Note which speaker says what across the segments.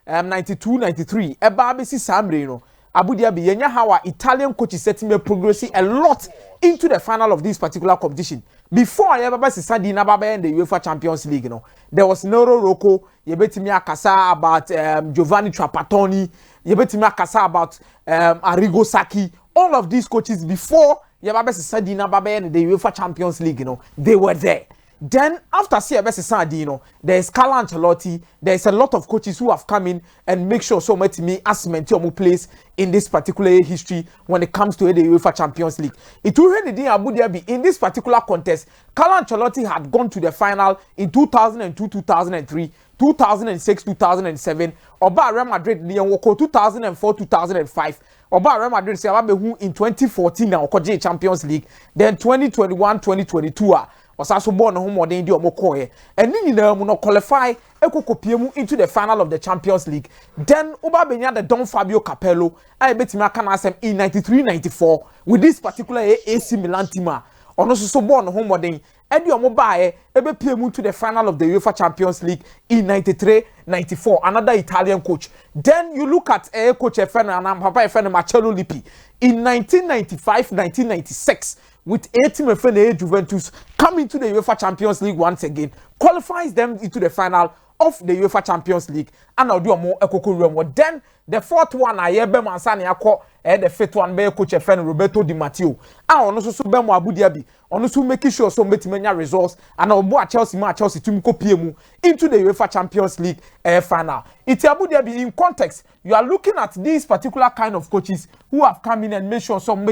Speaker 1: 92 93 eba be si samre no Abu Dhabi yenya how Italian coaches set me progressing a lot into the final of this particular competition. Before I ever see Sandy Nababe and the UEFA Champions League, there was Nero Rocco, Yebetimi Akasa about Giovanni Trapattoni, Yebetimi Akasa about Arrigo Sacchi. All of these coaches before Yebaba Sandy Nababe and the UEFA Champions League, they were there. Then after CBS Sardino, there is Carlo Ancelotti. There is a lot of coaches who have come in and make sure so much me as mentor place in this particular history when it comes to the UEFA Champions League. It will really Abu Dhabi in this particular contest. Carlo Ancelotti had gone to the final in 2002, 2003, 2006, 2007. Oba Real Madrid Woko 2004, 2005. Oba Real Madrid say who in 2014 now Okoje Champions League. Then 2021, 2022. Osaso born home or the Omokoye. And then you no qualify Ekokopiemu into the final of the Champions League. Then Uba Benya the Don Fabio Capello, I bet him in 93-94 with this particular AC Milan team. Ono so born home or the Eddie Omobaye ebe piemu to the final of the UEFA Champions League in 93-94. Another Italian coach. Then you look at coach Efena and Papa Efena Marcello Lippi in 1995-1996. With 18 FNA Juventus coming to the UEFA Champions League once again, qualifies them into the final of the UEFA Champions League. And I'll do a more echo. Then the fourth one, I hear Bema Sani Ako, the fifth one, be coach FN Roberto Di Matteo. I also Bemo Abu Dhabi, also making sure some many results, and I'll go Chelsea to Mko into the UEFA Champions League final. It's Abu Dhabi in context. You are looking at these particular kind of coaches who have come in and made sure some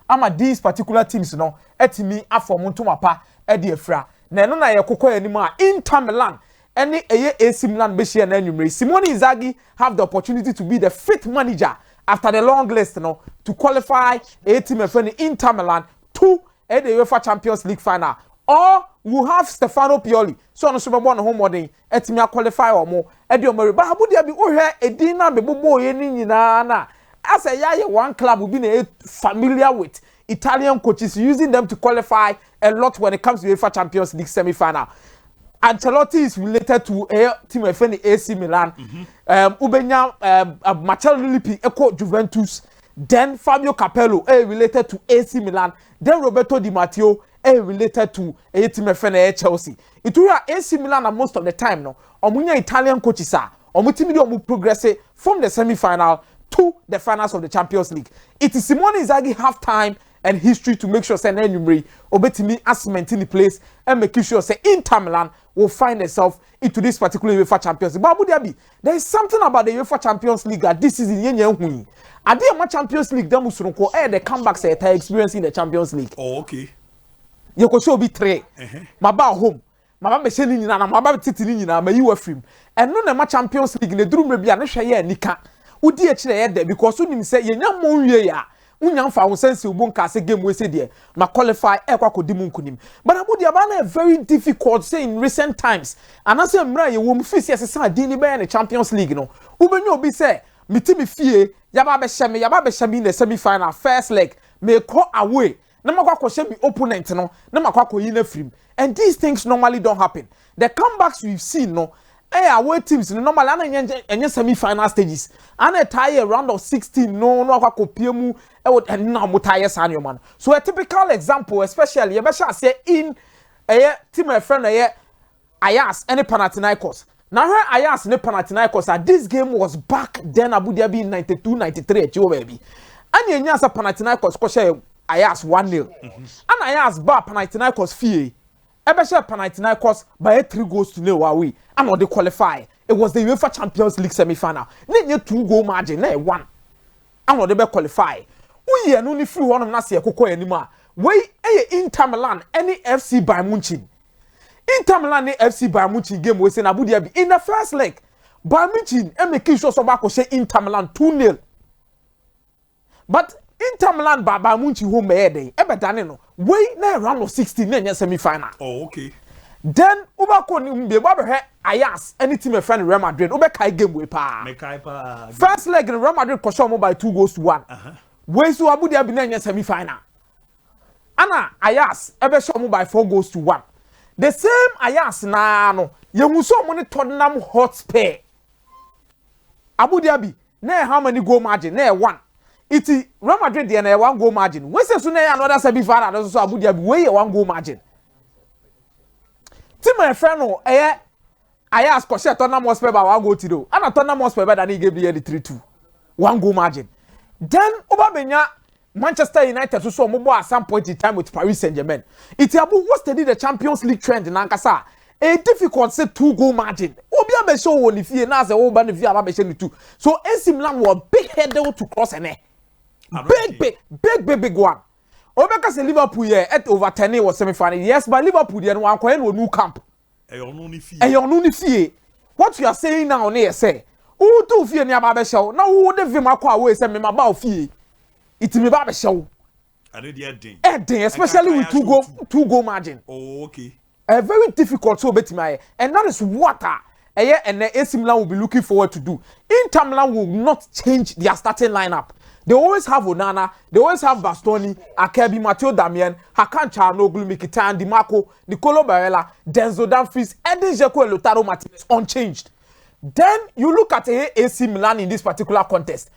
Speaker 1: ama these particular teams no etimi afomunto mapa ediefra na eno na yekokọ anima Inter Milan any AC Milan be share na anwumre Simone Inzaghi have the opportunity to be the fifth manager after the long list to qualify a team of Inter Milan to the UEFA Champions League final, or we have Stefano Pioli so no Super Bowl home modern etimi qualify or more ediomere ba Abu Dhabi o hwe edina bebobo ye ni nyina na. As a one club will be familiar with Italian coaches using them to qualify a lot when it comes to the UEFA Champions League semi-final. Ancelotti is related to a team of AC Milan. Ubenya Marcello Lippi echo Juventus. Then Fabio Capello related to AC Milan. Then Roberto Di Matteo related to a team of Chelsea. It will AC Milan and most of the time no. Omunya Italian coaches are omu progress from the semi-final to the finals of the Champions League. It is Simone Inzaghi have time and history to make sure say Nenumri obetimi as maintain place and making sure say Inter Milan will find itself into this particular UEFA Champions League. But Abu Dhabi, there is something about the UEFA Champions League that this season yenye hui. Ade ma Champions League dem usunko the comebacks that are experiencing the Champions League.
Speaker 2: Oh, okay.
Speaker 1: You go show be three. Maba home. Maba be sheni nyina na maba titi nyina ma yiwa film. And no na ma Champions League ne drum bia ne hweye nika. Udi echire ye de because unim say yenya monwie ya unya mfa wo sense ubunka se game we say there ma qualify ekwa kodimu nkunim but Abu Dhabi na very difficult say in recent times and as mra ye wo mfisi asesa din be na Champions League no ubenya obi say mitimi fie yaba be shame in the semi final first leg me ko away na makwa ko shame opponent no na makwa ko yi na frim and these things normally don't happen. The comebacks we've seen no away teams normally any semi-final stages and a tie round of 16 no akwakopiemu and na mutaye sanyo man. So a typical example especially you say in a team of friend Ajax and Panathinaikos. Now here Ajax and Panathinaikos this game was back then Abu Dhabi in 92-93 at your baby. And you nyasa Panathinaikos koshe Ajax 1-0. And Ajax bar Panathinaikos fee. Ebesha Panathinaikos by 3 goals to 0 away and they qualify. It was the UEFA Champions League semi-final. Nenye 2-goal margin, na 1. And they be qualify. Uye no ni free one of nasi ekoko anima. We Inter Milan any FC Bayern Munich. Inter Milan ni FC Bayern Munich game we say na Abu Dhabi in the first leg. Bayern Munich make sure so back say Inter Milan 2-0. But Inter Milan Bayern Munich home dey ebe dane no we na round of 16 na semi-final.
Speaker 2: Oh, okay.
Speaker 1: Then Ubako ni mbe ba Ajax any team of friend Real Madrid ube kai game we pa. First leg in Real Madrid kosho mo by 2-1. We so Abu Dhabi na semi-final. Ana Ajax ebe show mo by 4-1. The same Ajax na no ye muso mo ni Tottenham Hotspur. Abu Dhabi na how many goal margin na 1 iti Real Madrid dey na 1 goal margin when say so na another semi final so Abu Dhabi wey 1 goal margin team my friend no I ask question Tottenham Hotspur ba 1 goal to do and Tottenham Hotspur ba than give the 3-2 1 goal margin then Obabenya Manchester United so mo at some point in time with Paris Saint-Germain it Abu what's the Champions League trend in Ankasa a difficult say 2 goal margin obi am show won if you na say o ba na fi aba be say 2 so AC Milan were big headed to cross ene big one obeka say Liverpool here at over 10 was semi final yes but Liverpool there no anko no new camp e onu ni fie what you are saying now na say who to fie ni aba be show na who de vim akwa we say me ma ba fie it me ba be show Edding, especially with 2 goal margin.
Speaker 2: Oh, okay.
Speaker 1: Very difficult so betimai, and that is what and AC Milan will be looking forward to do. Inter Milan will not change their starting lineup. They always have Onana, they always have Bastoni, Akebi, Matteo Darmian, Hakan Çalhanoğlu, Mkhitaryan, Di Marco, Nicolo Barella, Denzel Dumfries, Edin Dzeko, and Lautaro Martinez unchanged. Then you look at AC Milan in this particular contest.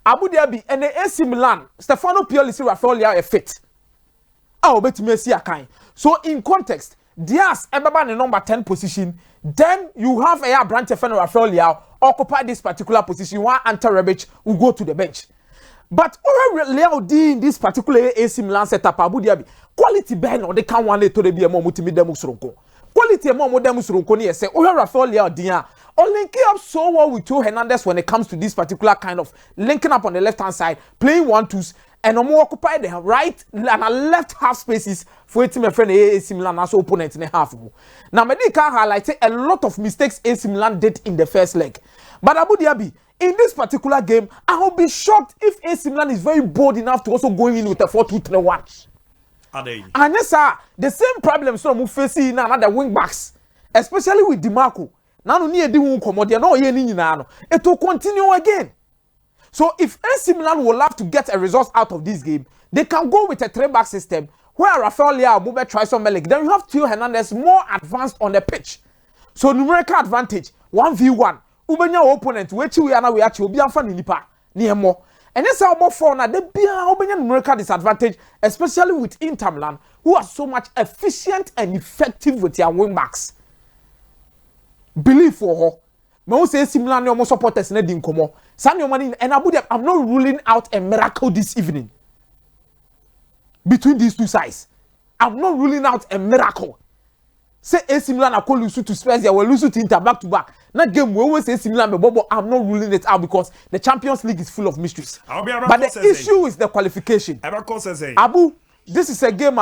Speaker 1: Abu Dhabi and the AC Milan, Stefano Pioli see Rafael Leao a fit. So in context, Diaz Ebaba in number 10 position. Then you have a branch of Rafael Leao occupy this particular position while Ante Rebic will go to the bench. But Leao in this particular AC Milan setup Abu Dhabi quality ben or they can't want to be a more multimedia musronko. Quality a more modern musronko ni say Rafael Leao dia or linking up so well with Theo Hernandez when it comes to this particular kind of linking up on the left hand side, playing 1-2s, and more occupy the right and left half spaces for a team friend AC Milan as opponent in the half. Now, Medica highlighted a lot of mistakes AC Milan did in the first leg. But Abu Dhabi, in this particular game, I will be shocked if AC Milan is very bold enough to also go in with a 4-2-3-1. And yes, sir, the same problem so we facing now the wing backs, especially with Di Marco. Now no need to come no it will continue again. So if AC Milan will have to get a result out of this game, they can go with a 3-back system where Rafael Leao will try some Melik. Then you have Theo Hernandez more advanced on the pitch. So numerical advantage 1v1. Ubenya opponent which we are now we actually be fan nipa near more. And this our for now they be Ubenya numerical disadvantage, especially with Inter Milan, who are so much efficient and effective with their wing backs. Believe for her. Me say similar no supporters na di nkomo. Sanyo money and Abu Dhabi, I'm not ruling out a miracle this evening. Between these two sides. I'm not ruling out a miracle. Say AC Milan are lose to Spurs, they will lose to Inter back to back. Not game we always say AC Milan but I'm not ruling it out because the Champions League is full of mysteries. But the issue is the qualification. Abu, this is a game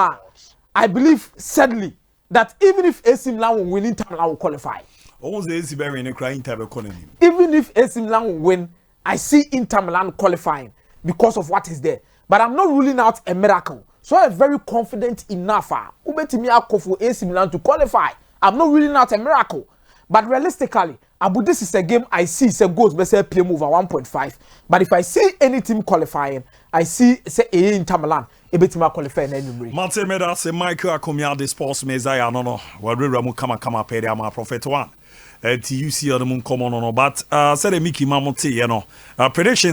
Speaker 1: I believe sadly that even if AC Milan will win, Inter Milan will qualify.
Speaker 2: Almost AC Milan in a Inter economy.
Speaker 1: Even if AC Milan will win, I see Inter Milan qualifying because of what is there. But I'm not ruling out a miracle. So I'm very confident enough for AC Milan to qualify. I'm not ruling out a miracle. But realistically, Abu, this is a game I see say goes best PM over 1.5. But if I see any team qualifying, I see say Inter Milan qualifying anyway.
Speaker 2: Mate meda se Michael Akomeah the sports mezaya no. Wadre mu kama pede ama prophet one. TUC on the moon come on but said Mickey Mamonte, prediction